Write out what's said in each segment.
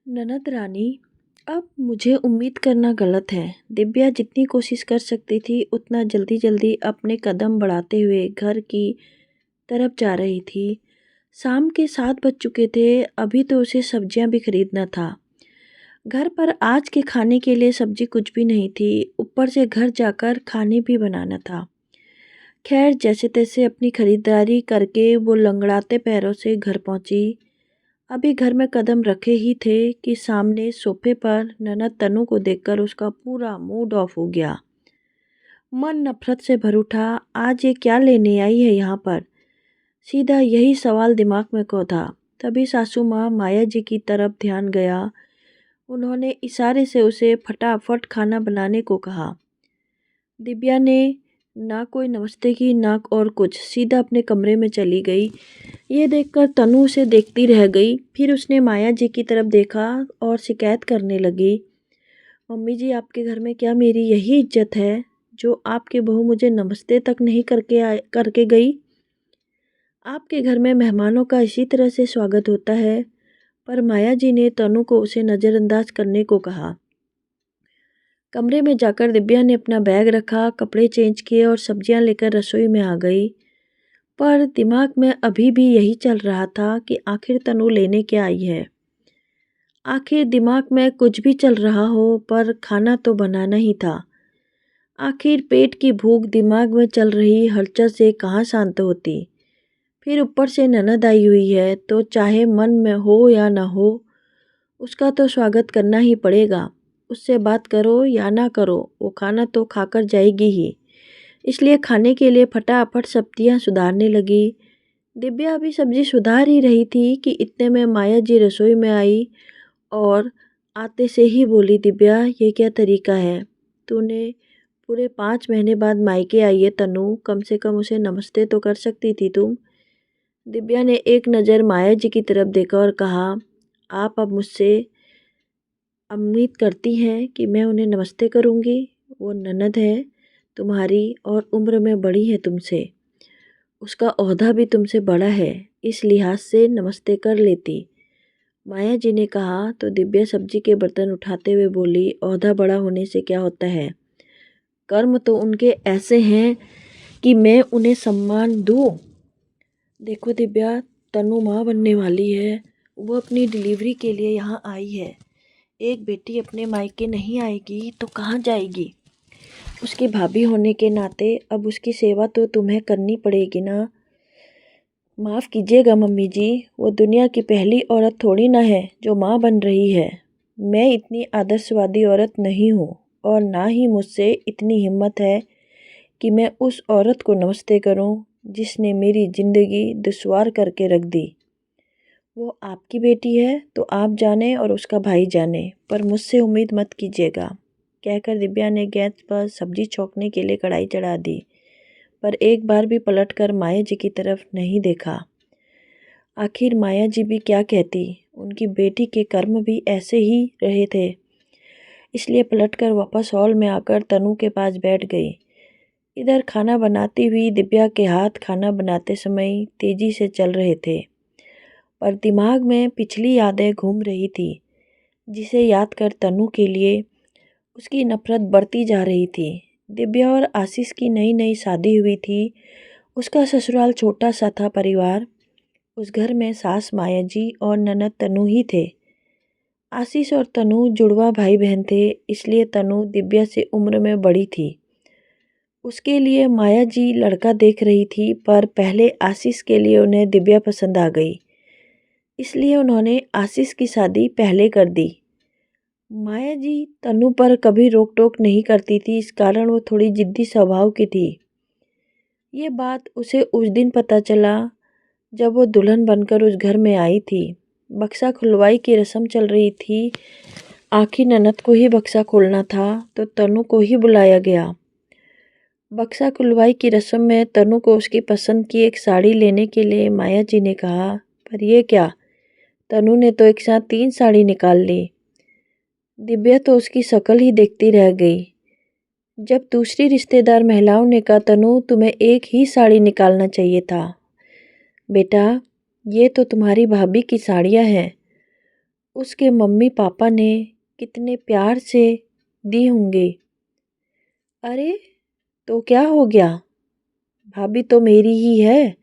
ननद रानी, अब मुझे उम्मीद करना गलत है। दिव्या जितनी कोशिश कर सकती थी उतना जल्दी जल्दी अपने कदम बढ़ाते हुए घर की तरफ जा रही थी। शाम के 7 बज चुके थे। अभी तो उसे सब्जियां भी खरीदना था। घर पर आज के खाने के लिए सब्जी कुछ भी नहीं थी, ऊपर से घर जाकर खाने भी बनाना था। खैर, जैसे तैसे अपनी खरीदारी करके वो लंगड़ाते पैरों से घर पहुंची। अभी घर में कदम रखे ही थे कि सामने सोफे पर ननद तनु को देखकर उसका पूरा मूड ऑफ हो गया। मन नफरत से भर उठा। आज ये क्या लेने आई है यहाँ पर? सीधा यही सवाल दिमाग में कौंधा। तभी सासू माँ माया जी की तरफ ध्यान गया। उन्होंने इशारे से उसे फटाफट खाना बनाने को कहा। दिव्या ने ना कोई नमस्ते की ना और कुछ, सीधा अपने कमरे में चली गई। ये देखकर तनु उसे देखती रह गई। फिर उसने माया जी की तरफ देखा और शिकायत करने लगी। मम्मी जी, आपके घर में क्या मेरी यही इज्जत है जो आपकी बहू मुझे नमस्ते तक नहीं करके गई? आपके घर में मेहमानों का इसी तरह से स्वागत होता है? पर माया जी ने तनु को उसे नज़रअंदाज करने को कहा। कमरे में जाकर दिव्या ने अपना बैग रखा, कपड़े चेंज किए और सब्जियां लेकर रसोई में आ गई। पर दिमाग में अभी भी यही चल रहा था कि आखिर तनु लेने क्या आई है। आखिर दिमाग में कुछ भी चल रहा हो पर खाना तो बनाना ही था। आखिर पेट की भूख दिमाग में चल रही हलचल से कहाँ शांत होती। फिर ऊपर से ननद आई हुई है तो चाहे मन में हो या ना हो, उसका तो स्वागत करना ही पड़ेगा। उससे बात करो या ना करो, वो खाना तो खाकर जाएगी ही। इसलिए खाने के लिए फटाफट सब्जियां सुधारने लगी। दिव्या अभी सब्जी सुधार ही रही थी कि इतने में माया जी रसोई में आई और आते से ही बोली, दिव्या ये क्या तरीका है? तूने पूरे 5 महीने बाद मायके आई है तनु, कम से कम उसे नमस्ते तो कर सकती थी तुम। दिव्या ने एक नज़र माया जी की तरफ देखा और कहा, आप अब मुझसे उम्मीद करती हैं कि मैं उन्हें नमस्ते करूंगी? वो ननद है तुम्हारी और उम्र में बड़ी है तुमसे। उसका ओहदा भी तुमसे बड़ा है, इस लिहाज से नमस्ते कर लेती। माया जी ने कहा तो दिव्या सब्जी के बर्तन उठाते हुए बोली, ओहदा बड़ा होने से क्या होता है? कर्म तो उनके ऐसे हैं कि मैं उन्हें सम्मान दूँ। देखो दिव्या, तनु माँ बनने वाली है। वो अपनी डिलीवरी के लिए यहाँ आई है। एक बेटी अपने मायके नहीं आएगी तो कहाँ जाएगी? उसकी भाभी होने के नाते अब उसकी सेवा तो तुम्हें करनी पड़ेगी ना। माफ़ कीजिएगा मम्मी जी, वो दुनिया की पहली औरत थोड़ी ना है जो माँ बन रही है। मैं इतनी आदर्शवादी औरत नहीं हूँ और ना ही मुझसे इतनी हिम्मत है कि मैं उस औरत को नमस्ते करूँ जिसने मेरी ज़िंदगी दुश्वार करके रख दी। वो आपकी बेटी है तो आप जाने और उसका भाई जाने, पर मुझसे उम्मीद मत कीजिएगा। कहकर दिव्या ने गैस पर सब्जी छोंकने के लिए कढ़ाई चढ़ा दी, पर एक बार भी पलटकर माया जी की तरफ नहीं देखा। आखिर माया जी भी क्या कहती, उनकी बेटी के कर्म भी ऐसे ही रहे थे। इसलिए पलटकर वापस हॉल में आकर तनु के पास बैठ गई। इधर खाना बनाती हुई दिव्या के हाथ खाना बनाते समय तेजी से चल रहे थे, पर दिमाग में पिछली यादें घूम रही थी, जिसे याद कर तनु के लिए उसकी नफरत बढ़ती जा रही थी। दिव्या और आशीष की नई नई शादी हुई थी। उसका ससुराल छोटा सा था परिवार। उस घर में सास माया जी और ननद तनु ही थे। आशीष और तनु जुड़वा भाई बहन थे, इसलिए तनु दिव्या से उम्र में बड़ी थी। उसके लिए माया जी लड़का देख रही थी, पर पहले आशीष के लिए उन्हें दिव्या पसंद आ गई, इसलिए उन्होंने आशीष की शादी पहले कर दी। माया जी तनु पर कभी रोक टोक नहीं करती थी, इस कारण वो थोड़ी जिद्दी स्वभाव की थी। ये बात उसे उस दिन पता चला जब वो दुल्हन बनकर उस घर में आई थी। बक्सा खुलवाई की रस्म चल रही थी। आखिर ननद को ही बक्सा खोलना था तो तनु को ही बुलाया गया। बक्सा खुलवाई की रस्म में तनु को उसकी पसंद की एक साड़ी लेने के लिए माया जी ने कहा, पर यह क्या, तनु ने तो एक साथ 3 साड़ी निकाल ली। दिव्या तो उसकी शक्ल ही देखती रह गई। जब दूसरी रिश्तेदार महिलाओं ने कहा, तनु तुम्हें एक ही साड़ी निकालना चाहिए था। बेटा, ये तो तुम्हारी भाभी की साड़ियाँ हैं। उसके मम्मी पापा ने कितने प्यार से दी होंगे। अरे तो क्या हो गया, भाभी तो मेरी ही है,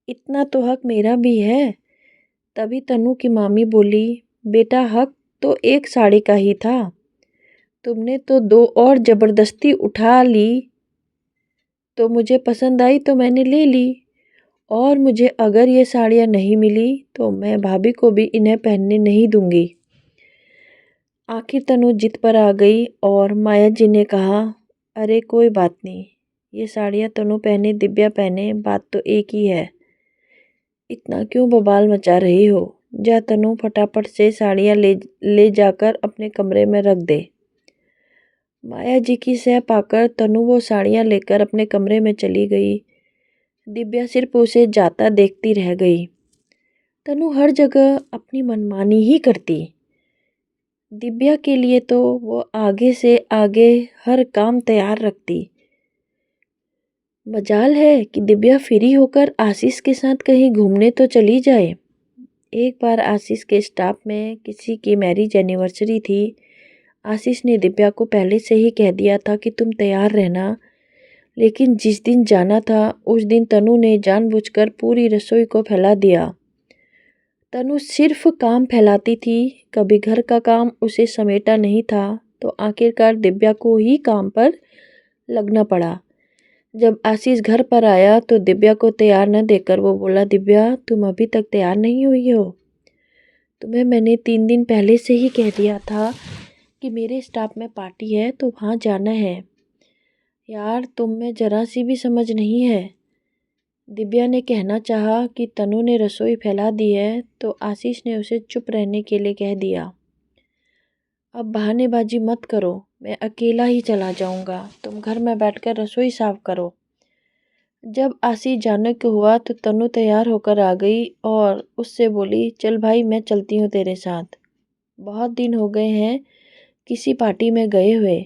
इतना तो हक मेरा भी है। तभी तनु की मामी बोली, बेटा हक तो एक साड़ी का ही था, तुमने तो दो और जबरदस्ती उठा ली, तो मुझे पसंद आई तो मैंने ले ली, और मुझे अगर ये साड़ियाँ नहीं मिली तो मैं भाभी को भी इन्हें पहनने नहीं दूंगी। आखिर तनु जिद पर आ गई और माया जी ने कहा, अरे कोई बात नहीं, ये साड़ियाँ तनु पहने दिव्या पहने बात तो एक ही है, इतना क्यों बवाल मचा रही हो। जा तनु फटाफट से साड़ियाँ ले जाकर अपने कमरे में रख दे। माया जी की सह पाकर तनु वो साड़ियाँ लेकर अपने कमरे में चली गई। दिव्या सिर्फ उसे जाता देखती रह गई। तनु हर जगह अपनी मनमानी ही करती। दिव्या के लिए तो वो आगे से आगे हर काम तैयार रखती। मजाल है कि दिव्या फ्री होकर आशीष के साथ कहीं घूमने तो चली जाए। एक बार आशीष के स्टाफ में किसी की मैरिज एनिवर्सरी थी। आशीष ने दिव्या को पहले से ही कह दिया था कि तुम तैयार रहना, लेकिन जिस दिन जाना था उस दिन तनु ने जानबूझकर पूरी रसोई को फैला दिया। तनु सिर्फ काम फैलाती थी, कभी घर का काम उसे समेटा नहीं था, तो आखिरकार दिव्या को ही काम पर लगना पड़ा। जब आशीष घर पर आया तो दिव्या को तैयार न देखकर वो बोला, दिव्या तुम अभी तक तैयार नहीं हुई हो, तुम्हें मैंने 3 दिन पहले से ही कह दिया था कि मेरे स्टाफ में पार्टी है तो वहाँ जाना है। यार तुम में जरा सी भी समझ नहीं है। दिव्या ने कहना चाहा कि तनु ने रसोई फैला दी है, तो आशीष ने उसे चुप रहने के लिए कह दिया, अब बहानेबाजी मत करो, मैं अकेला ही चला जाऊंगा, तुम घर में बैठकर रसोई साफ करो। जब आशीष जाने को हुआ तो तनु तैयार होकर आ गई और उससे बोली, चल भाई मैं चलती हूँ तेरे साथ, बहुत दिन हो गए हैं किसी पार्टी में गए हुए।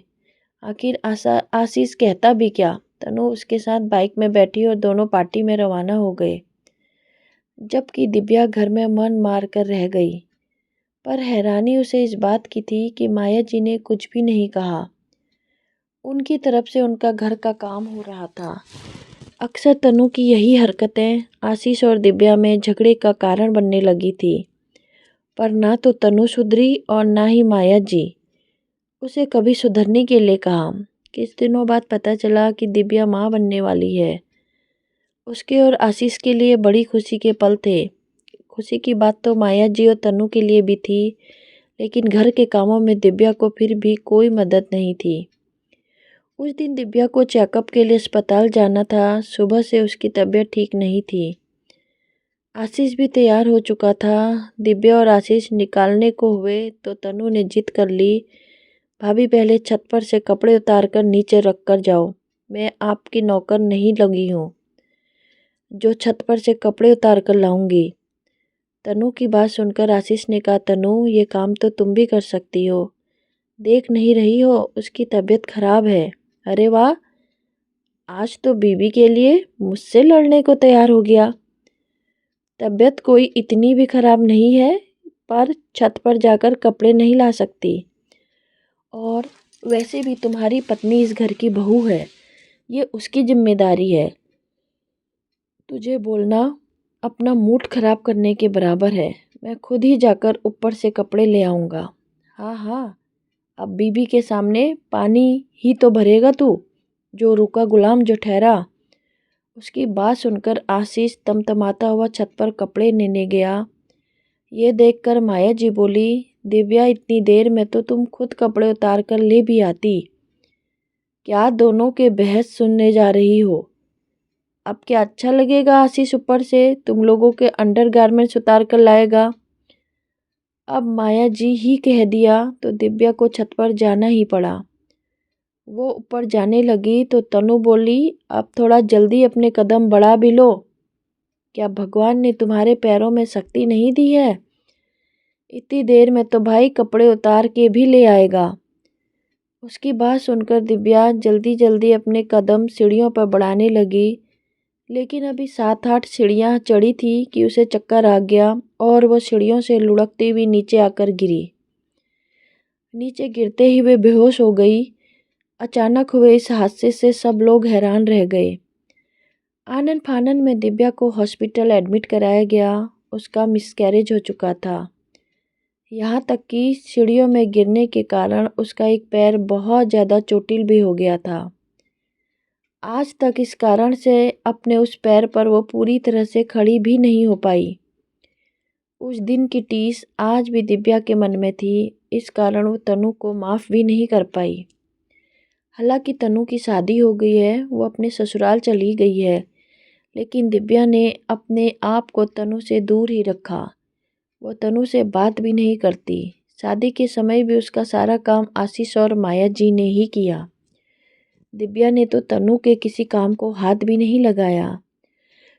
आखिर आशीष कहता भी क्या। तनु उसके साथ बाइक में बैठी और दोनों पार्टी में रवाना हो गए, जबकि दिव्या घर में मन मार कर रह गई। पर हैरानी उसे इस बात की थी कि माया जी ने कुछ भी नहीं कहा। उनकी तरफ से उनका घर का काम हो रहा था। अक्सर तनु की यही हरकतें आशीष और दिव्या में झगड़े का कारण बनने लगी थी, पर ना तो तनु सुधरी और ना ही माया जी। उसे कभी सुधरने के लिए कहा। कुछ दिनों बाद पता चला कि दिव्या माँ बनने वाली है। उसके और आशीष के लिए बड़ी खुशी के पल थे। खुशी की बात तो माया जी और तनु के लिए भी थी, लेकिन घर के कामों में दिव्या को फिर भी कोई मदद नहीं थी। उस दिन दिव्या को चेकअप के लिए अस्पताल जाना था। सुबह से उसकी तबीयत ठीक नहीं थी। आशीष भी तैयार हो चुका था। दिव्या और आशीष निकालने को हुए तो तनु ने जिद कर ली, भाभी पहले छत पर से कपड़े उतार कर नीचे रख कर जाओ, मैं आपकी नौकर नहीं लगी हूँ जो छत पर से कपड़े उतार कर लाऊंगी। तनु की बात सुनकर आशीष ने कहा, तनु ये काम तो तुम भी कर सकती हो, देख नहीं रही हो उसकी तबीयत खराब है। अरे वाह, आज तो बीबी के लिए मुझसे लड़ने को तैयार हो गया। तबीयत कोई इतनी भी खराब नहीं है, पर छत पर जाकर कपड़े नहीं ला सकती, और वैसे भी तुम्हारी पत्नी इस घर की बहू है, ये उसकी जिम्मेदारी है। तुझे बोलना अपना मूड खराब करने के बराबर है। मैं खुद ही जाकर ऊपर से कपड़े ले आऊँगा। हाँ हाँ, अब बीबी के सामने पानी ही तो भरेगा तू, जो रुका गुलाम जो ठहरा। उसकी बात सुनकर आशीष तमतमाता हुआ छत पर कपड़े लेने गया। ये देखकर माया जी बोली, दिव्या इतनी देर में तो तुम खुद कपड़े उतार कर ले भी आती, क्या दोनों के बहस सुनने जा रही हो। अब क्या अच्छा लगेगा आशीष ऊपर से तुम लोगों के अंडरगारमेंट्स उतार कर लाएगा। अब माया जी ही कह दिया तो दिव्या को छत पर जाना ही पड़ा। वो ऊपर जाने लगी तो तनु बोली, अब थोड़ा जल्दी अपने कदम बढ़ा भी लो, क्या भगवान ने तुम्हारे पैरों में शक्ति नहीं दी है। इतनी देर में तो भाई कपड़े उतार के भी ले आएगा। उसकी बात सुनकर दिव्या जल्दी जल्दी अपने कदम सीढ़ियों पर बढ़ाने लगी, लेकिन अभी 7-8 सीढ़ियाँ चढ़ी थी कि उसे चक्कर आ गया और वो सीढ़ियों से लुढ़कती हुई नीचे आकर गिरी। नीचे गिरते ही वे बेहोश हो गई। अचानक हुए इस हादसे से सब लोग हैरान रह गए। आनन फानन में दिव्या को हॉस्पिटल एडमिट कराया गया। उसका मिसकैरेज हो चुका था। यहाँ तक कि सीढ़ियों में गिरने के कारण उसका एक पैर बहुत ज़्यादा चोटिल भी हो गया था। आज तक इस कारण से अपने उस पैर पर वो पूरी तरह से खड़ी भी नहीं हो पाई। उस दिन की टीस आज भी दिव्या के मन में थी। इस कारण वो तनु को माफ़ भी नहीं कर पाई। हालांकि तनु की शादी हो गई है, वो अपने ससुराल चली गई है, लेकिन दिव्या ने अपने आप को तनु से दूर ही रखा। वो तनु से बात भी नहीं करती। शादी के समय भी उसका सारा काम आशीष और माया जी ने ही किया। दिव्या ने तो तनु के किसी काम को हाथ भी नहीं लगाया।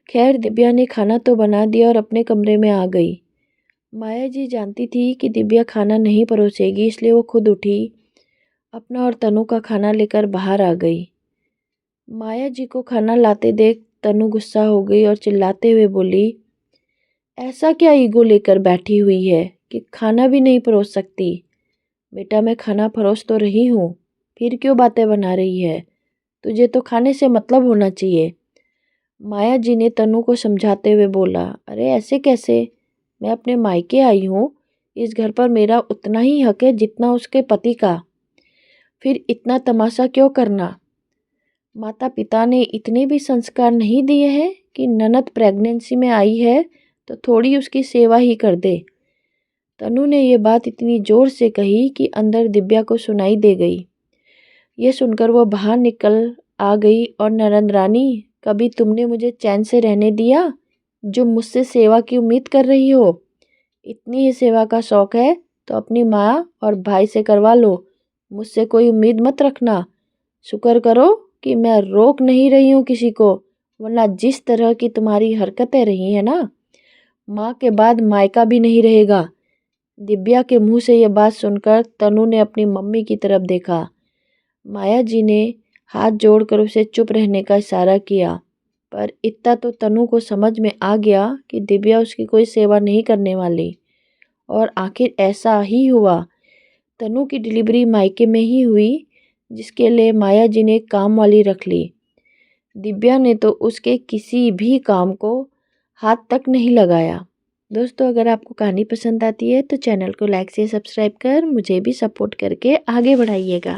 खैर, दिव्या ने खाना तो बना दिया और अपने कमरे में आ गई। माया जी जानती थी कि दिव्या खाना नहीं परोसेगी, इसलिए वो खुद उठी, अपना और तनु का खाना लेकर बाहर आ गई। माया जी को खाना लाते देख तनु गुस्सा हो गई और चिल्लाते हुए बोली, ऐसा क्या ईगो लेकर बैठी हुई है कि खाना भी नहीं परोस सकती? बेटा, मैं खाना परोस तो रही हूँ, फिर क्यों बातें बना रही है? तुझे तो खाने से मतलब होना चाहिए। माया जी ने तनु को समझाते हुए बोला, अरे ऐसे कैसे? मैं अपने मायके आई हूँ। इस घर पर मेरा उतना ही हक है जितना उसके पति का। फिर इतना तमाशा क्यों करना? माता पिता ने इतने भी संस्कार नहीं दिए हैं कि ननद प्रेगनेंसी में आई है तो थोड़ी उसकी सेवा ही कर दे। तनु ने ये बात इतनी जोर से कही कि अंदर दिव्या को सुनाई दे गई। ये सुनकर वो बाहर निकल आ गई और ननद रानी, कभी तुमने मुझे चैन से रहने दिया जो मुझसे सेवा की उम्मीद कर रही हो? इतनी ही सेवा का शौक है तो अपनी माँ और भाई से करवा लो, मुझसे कोई उम्मीद मत रखना। शुक्र करो कि मैं रोक नहीं रही हूँ किसी को, वरना जिस तरह की तुम्हारी हरकतें रही हैं ना, माँ के बाद मायका भी नहीं रहेगा। दिव्या के मुंह से यह बात सुनकर तनु ने अपनी मम्मी की तरफ देखा। माया जी ने हाथ जोड़कर उसे चुप रहने का इशारा किया, पर इतना तो तनु को समझ में आ गया कि दिव्या उसकी कोई सेवा नहीं करने वाली। और आखिर ऐसा ही हुआ। तनु की डिलीवरी मायके में ही हुई, जिसके लिए माया जी ने काम वाली रख ली। दिव्या ने तो उसके किसी भी काम को हाथ तक नहीं लगाया। दोस्तों, अगर आपको कहानी पसंद आती है तो चैनल को लाइक से सब्सक्राइब कर मुझे भी सपोर्ट करके आगे बढ़ाइएगा।